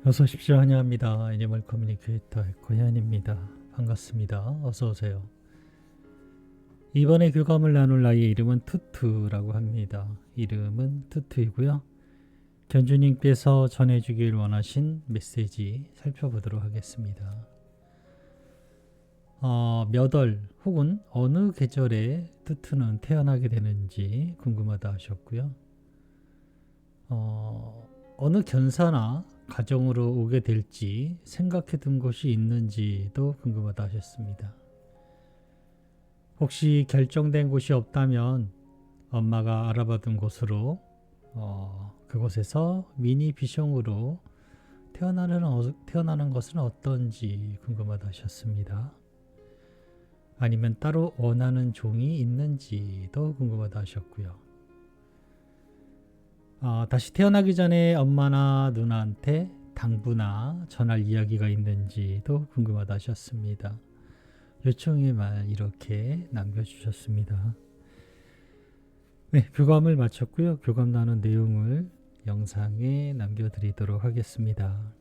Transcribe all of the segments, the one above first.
어서 오십시오. 환영합니다. 애니멀 커뮤니케이터 고현입니다. 반갑습니다. 어서 오세요. 이번에 교감을 나눌 아이의 이름은 투투라고 합니다. 이름은 투투이고요. 견주님께서 전해주길 원하신 메시지 살펴보도록 하겠습니다. 몇 월 혹은 어느 계절에 투투는 태어나게 되는지 궁금하다 하셨고요. 어느 견사나 가정으로 오게 될지 생각해 둔 곳이 있는지도 궁금하다 하셨습니다. 혹시 결정된 곳이 없다면 엄마가 알아봐둔 곳으로 그곳에서 미니 비숑으로 태어나는 것은 어떤지 궁금하다 하셨습니다. 아니면 따로 원하는 종이 있는지도 궁금하다 하셨고요. 다시 태어나기 전에 엄마나 누나한테 당부나 전할 이야기가 있는지도 궁금하다 하셨습니다. 요청의 말 이렇게 남겨주셨습니다. 네, 교감을 마쳤고요. 교감 나눈 내용을 영상에 남겨드리도록 하겠습니다.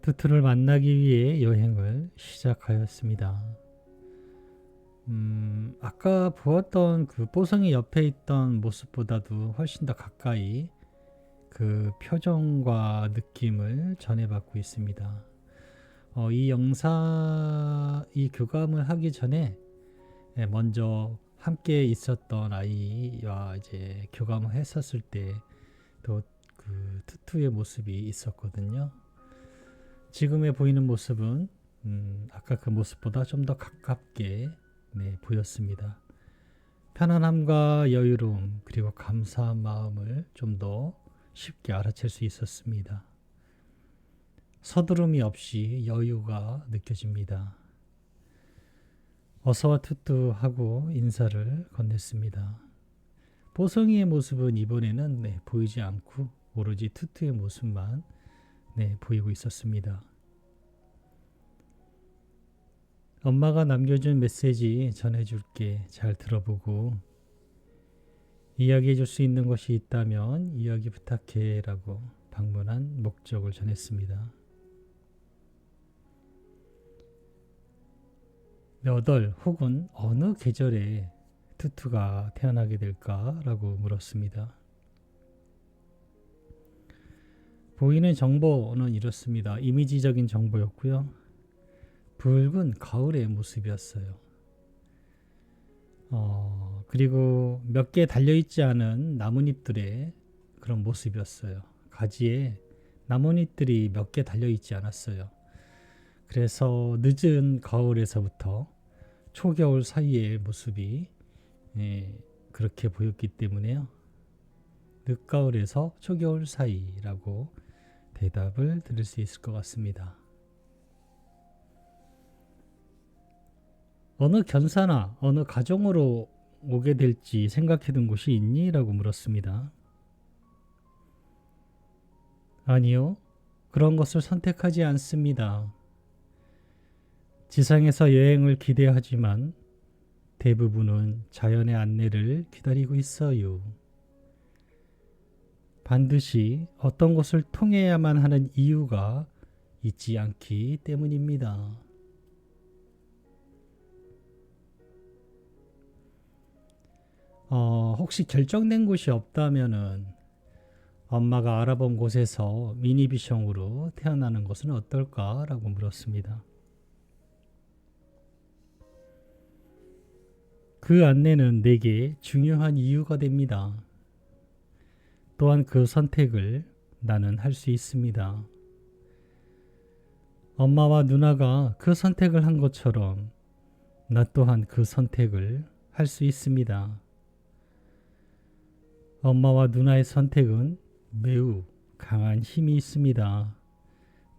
투투를 만나기 위해 여행을 시작하였습니다. 아까 보았던 그 뽀송이 옆에 있던 모습보다도 훨씬 더 가까이 그 표정과 느낌을 전해받고 있습니다. 이 교감을 하기 전에 먼저 함께 있었던 아이와 이제 교감을 했었을 때 또 그 투투의 모습이 있었거든요. 지금에 보이는 모습은 아까 그 모습보다 좀 더 가깝게 보였습니다. 편안함과 여유로움 그리고 감사한 마음을 좀 더 쉽게 알아챌 수 있었습니다. 서두름이 없이 여유가 느껴집니다. 어서와 투투 하고 인사를 건넸습니다. 뽀송이의 모습은 이번에는 보이지 않고 오로지 투투의 모습만 보이고 있었습니다. 엄마가 남겨준 메시지 전해줄게. 잘 들어보고 이야기해줄 수 있는 것이 있다면 이야기 부탁해 라고 방문한 목적을 전했습니다. 몇 월 혹은 어느 계절에 투투가 태어나게 될까? 라고 물었습니다. 보이는 정보는 이렇습니다. 이미지적인 정보였고요. 붉은 가을의 모습이었어요. 그리고 몇 개 달려있지 않은 나뭇잎들의 그런 모습이었어요. 가지에 나뭇잎들이 몇 개 달려있지 않았어요. 그래서 늦은 가을에서부터 초겨울 사이의 모습이 그렇게 보였기 때문에요. 늦가을에서 초겨울 사이라고 대답을 드릴 수 있을 것 같습니다. 어느 견사나 어느 가정으로 오게 될지 생각해둔 곳이 있니? 라고 물었습니다. 아니요. 그런 것을 선택하지 않습니다. 지상에서 여행을 기대하지만 대부분은 자연의 안내를 기다리고 있어요. 반드시 어떤 것을 통해야만 하는 이유가 있지 않기 때문입니다. 혹시 결정된 곳이 없다면은 엄마가 알아본 곳에서 미니비숑으로 태어나는 것은 어떨까? 라고 물었습니다. 그 안내는 내게 중요한 이유가 됩니다. 또한 그 선택을 나는 할 수 있습니다. 엄마와 누나가 그 선택을 한 것처럼 나 또한 그 선택을 할 수 있습니다. 엄마와 누나의 선택은 매우 강한 힘이 있습니다.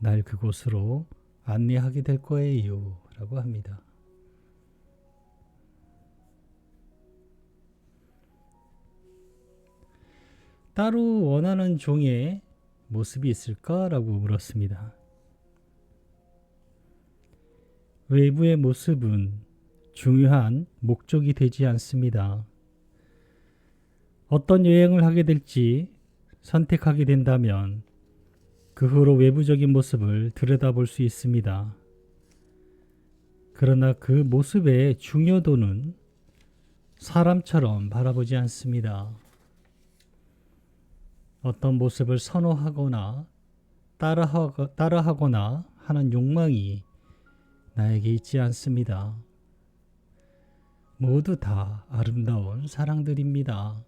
날 그곳으로 안내하게 될 거예요. 라고 합니다. 따로 원하는 종의 모습이 있을까? 라고 물었습니다. 외부의 모습은 중요한 목적이 되지 않습니다. 어떤 여행을 하게 될지 선택하게 된다면 그 후로 외부적인 모습을 들여다볼 수 있습니다. 그러나 그 모습의 중요도는 사람처럼 바라보지 않습니다. 어떤 모습을 선호하거나 따라하거나 하는 욕망이 나에게 있지 않습니다. 모두 다 아름다운 사랑들입니다.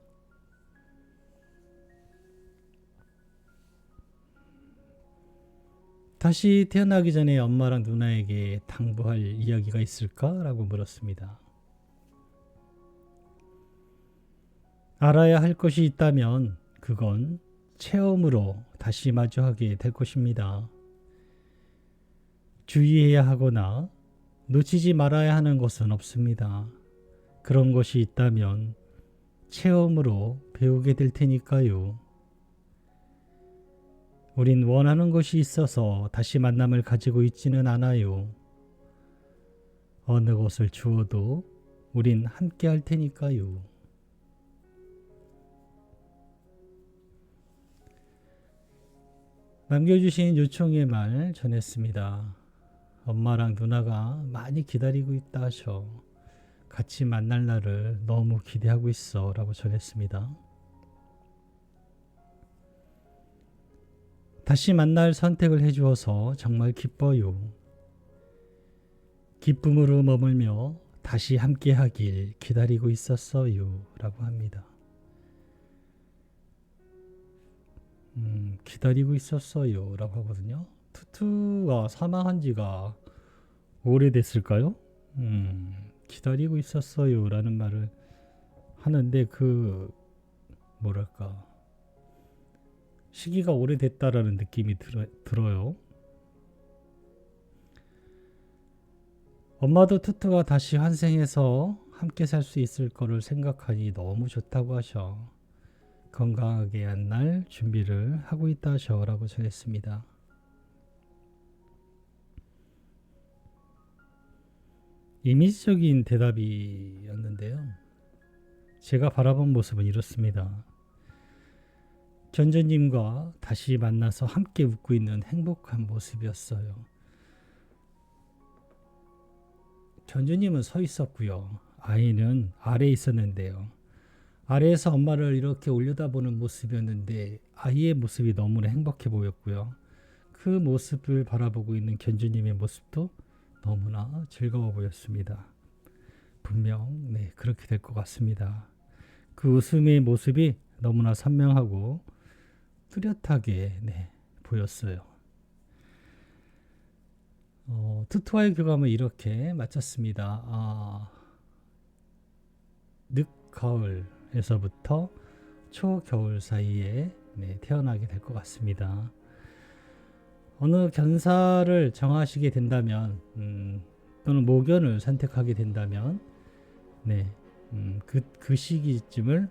다시 태어나기 전에 엄마랑 누나에게 당부할 이야기가 있을까? 라고 물었습니다. 알아야 할 것이 있다면 그건 체험으로 다시 마주하게 될 것입니다. 주의해야 하거나 놓치지 말아야 하는 것은 없습니다. 그런 것이 있다면 체험으로 배우게 될 테니까요. 우린 원하는 것이 있어서 다시 만남을 가지고 있지는 않아요. 어느 것을 주어도 우린 함께 할 테니까요. 남겨주신 요청의 말 전했습니다. 엄마랑 누나가 많이 기다리고 있다 하셔. 같이 만날 날을 너무 기대하고 있어 라고 전했습니다. 다시 만날 선택을 해주어서 정말 기뻐요. 기쁨으로 머물며 다시 함께하길 기다리고 있었어요 라고 합니다. 기다리고 있었어요 라고 하거든요. 투투가 사망한 지가 오래됐을까요? 기다리고 있었어요 라는 말을 하는데 뭐랄까 시기가 오래됐다라는 느낌이 들어요. 엄마도 투투가 다시 환생해서 함께 살 수 있을 거를 생각하니 너무 좋다고 하셔. 건강하게 한 날 준비를 하고 있다 하셔라고 전했습니다. 이미지적인 대답이었는데요. 제가 바라본 모습은 이렇습니다. 견주님과 다시 만나서 함께 웃고 있는 행복한 모습이었어요. 견주님은 서 있었고요. 아이는 아래에 있었는데요. 아래에서 엄마를 이렇게 올려다보는 모습이었는데 아이의 모습이 너무나 행복해 보였고요. 그 모습을 바라보고 있는 견주님의 모습도 너무나 즐거워 보였습니다. 분명 그렇게 될 것 같습니다. 그 웃음의 모습이 너무나 선명하고 뚜렷하게 보였어요. 투투와의 교감은 이렇게 마쳤습니다. 늦가을에서부터 초겨울 사이에 태어나게 될 것 같습니다. 어느 견사를 정하시게 된다면 또는 모견을 선택하게 된다면 그 시기쯤을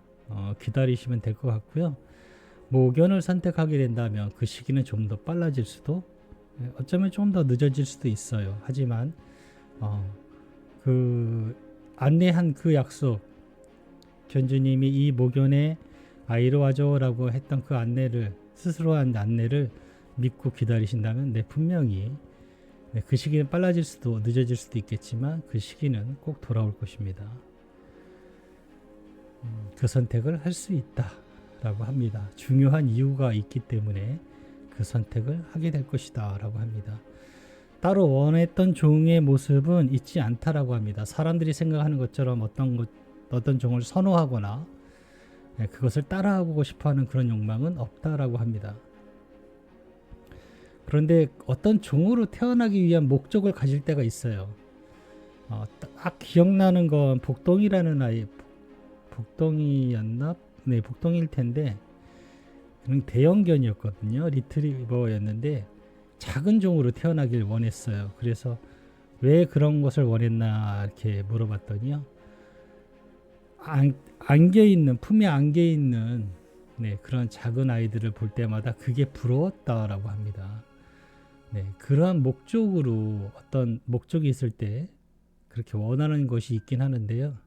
기다리시면 될 것 같고요. 모견을 선택하게 된다면 그 시기는 좀 더 빨라질 수도 어쩌면 좀 더 늦어질 수도 있어요. 하지만 그 안내한 그 약속 견주님이 이 모견에 아이로 와줘 라고 했던 그 안내를 스스로 한 안내를 믿고 기다리신다면 분명히 그 시기는 빨라질 수도 늦어질 수도 있겠지만 그 시기는 꼭 돌아올 것입니다. 그 선택을 할 수 있다 라고 합니다. 중요한 이유가 있기 때문에 그 선택을 하게 될 것이다 라고 합니다. 따로 원했던 종의 모습은 있지 않다라고 합니다. 사람들이 생각하는 것처럼 어떤 종을 선호하거나 그것을 따라하고 싶어하는 그런 욕망은 없다라고 합니다. 그런데 어떤 종으로 태어나기 위한 목적을 가질 때가 있어요. 딱 기억나는 건 복동이라는 아이, 복동이었나? 네, 복동일 텐데 대형견이었거든요. 리트리버였는데 작은 종으로 태어나길 원했어요. 그래서 왜 그런 것을 원했나 이렇게 물어봤더니요. 품에 안겨 있는 그런 작은 아이들을 볼 때마다 그게 부러웠다라고 합니다. 그러한 목적으로 어떤 목적이 있을 때 그렇게 원하는 것이 있긴 하는데요.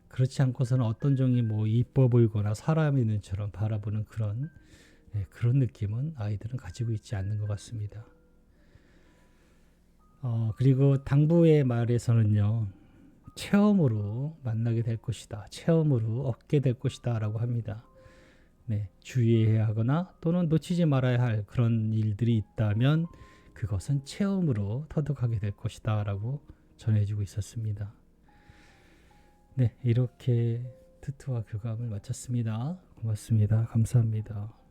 그렇지 않고서는 어떤 종이 뭐 이뻐 보이거나 사람의 눈처럼 바라보는 그런 느낌은 아이들은 가지고 있지 않는 것 같습니다. 그리고 당부의 말에서는요, 체험으로 만나게 될 것이다, 체험으로 얻게 될 것이다 라고 합니다. 네, 주의해야 하거나 또는 놓치지 말아야 할 그런 일들이 있다면 그것은 체험으로 터득하게 될 것이다 라고 전해주고 있었습니다. 네, 이렇게 트트와 교감을 마쳤습니다. 고맙습니다. 감사합니다.